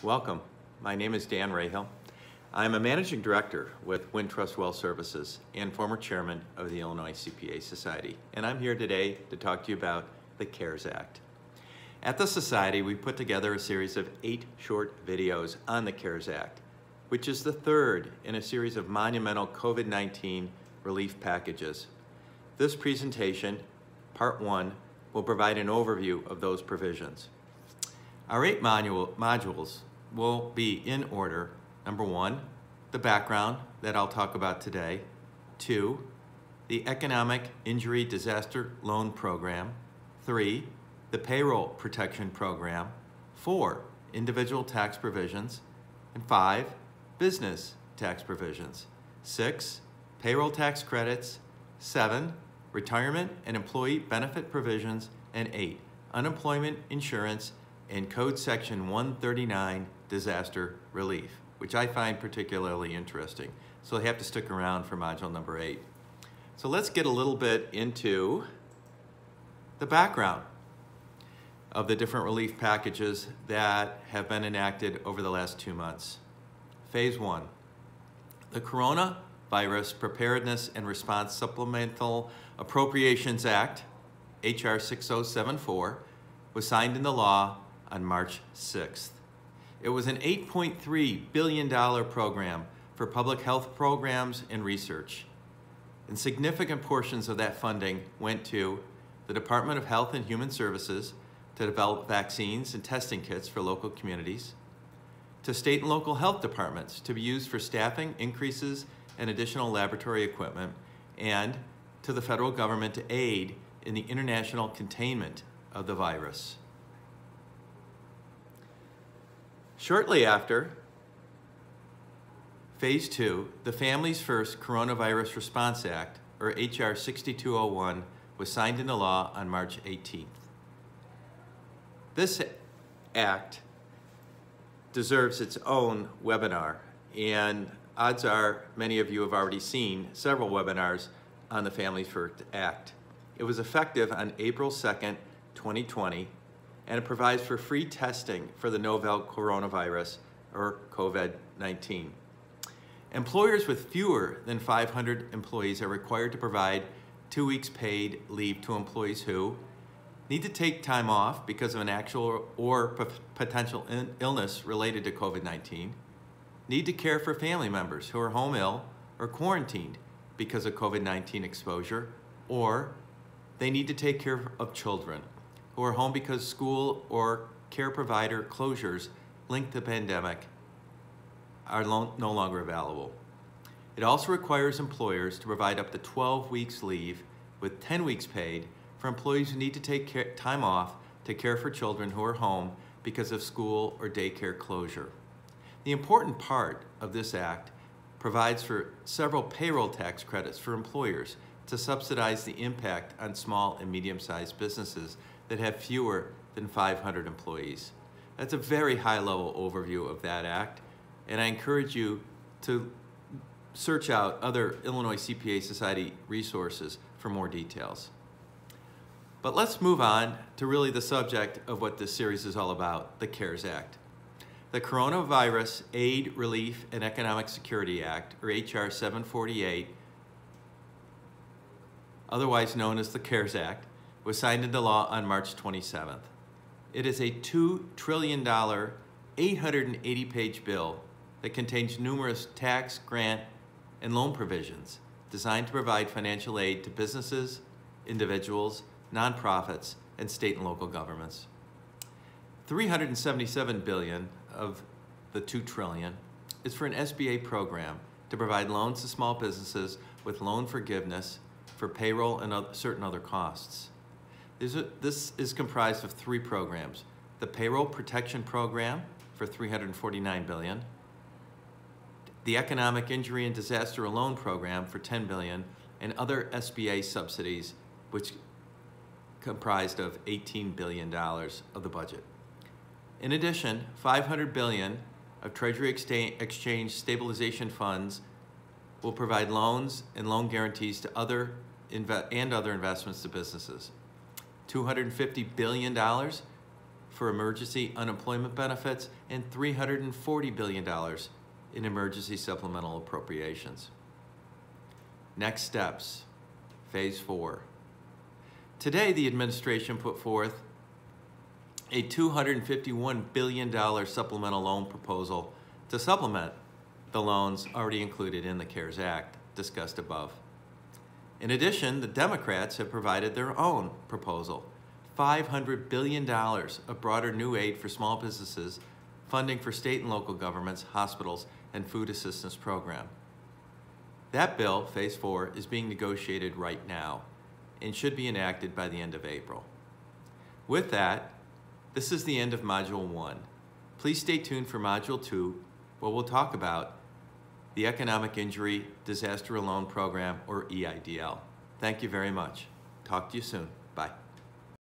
Welcome. My name is Dan Rahill. I'm a managing director with Wintrust Wealth Services and former chairman of the Illinois CPA Society. And I'm here today to talk to you about the CARES Act. At the Society, we put together a series of 8 short videos on the CARES Act, which is the third in a series of monumental COVID-19 relief packages. This presentation, part 1, will provide an overview of those provisions. Our 8 modules will be in order. Number 1, the background that I'll talk about today. 2, the Economic Injury Disaster Loan Program. 3, the Payroll Protection Program. 4, individual tax provisions. And 5, business tax provisions. 6, payroll tax credits. 7, retirement and employee benefit provisions. And 8, unemployment insurance and Code Section 139 disaster relief, which I find particularly interesting. So you have to stick around for module number 8. So let's get a little bit into the background of the different relief packages that have been enacted over the last 2 months. Phase 1, the Coronavirus Preparedness and Response Supplemental Appropriations Act, H.R. 6074, was signed into law on March 6th. It was an $8.3 billion program for public health programs and research. And significant portions of that funding went to the Department of Health and Human Services to develop vaccines and testing kits for local communities, to state and local health departments to be used for staffing increases and additional laboratory equipment, and to the federal government to aid in the international containment of the virus. Shortly after Phase 2, the Families First Coronavirus Response Act, or H.R. 6201, was signed into law on March 18th. This act deserves its own webinar, and odds are many of you have already seen several webinars on the Families First Act. It was effective on April 2nd, 2020, and it provides for free testing for the novel coronavirus, or COVID-19. Employers with fewer than 500 employees are required to provide 2 weeks paid leave to employees who need to take time off because of an actual or potential illness related to COVID-19, need to care for family members who are home ill or quarantined because of COVID-19 exposure, or they need to take care of children who are home because school or care provider closures linked to the pandemic are no longer available. It also requires employers to provide up to 12 weeks leave with 10 weeks paid for employees who need to take time off to care for children who are home because of school or daycare closure. The important part of this act provides for several payroll tax credits for employers to subsidize the impact on small and medium-sized businesses that have fewer than 500 employees. That's a very high-level overview of that act, and I encourage you to search out other Illinois CPA Society resources for more details. But let's move on to really the subject of what this series is all about, the CARES Act. The Coronavirus Aid, Relief, and Economic Security Act, or H.R. 748, otherwise known as the CARES Act, was signed into law on March 27th. It is a $2 trillion, 880-page bill that contains numerous tax, grant, and loan provisions designed to provide financial aid to businesses, individuals, nonprofits, and state and local governments. $377 billion of the $2 trillion is for an SBA program to provide loans to small businesses with loan forgiveness for payroll and certain other costs. This is comprised of 3 programs: the Payroll Protection Program for $349 billion, the Economic Injury and Disaster Loan Program for $10 billion, and other SBA subsidies, which comprised of $18 billion of the budget. In addition, $500 billion of Treasury Exchange Stabilization Funds will provide loans and loan guarantees to other investments to businesses. $250 billion for emergency unemployment benefits and $340 billion in emergency supplemental appropriations. Next steps, Phase 4. Today, the administration put forth a $251 billion supplemental loan proposal to supplement the loans already included in the CARES Act discussed above. In addition, the Democrats have provided their own proposal, $500 billion of broader new aid for small businesses, funding for state and local governments, hospitals, and food assistance program. That bill, Phase 4, is being negotiated right now and should be enacted by the end of April. With that, this is the end of Module 1. Please stay tuned for Module 2, where we'll talk about the Economic Injury Disaster Loan Program, or EIDL. Thank you very much. Talk to you soon. Bye.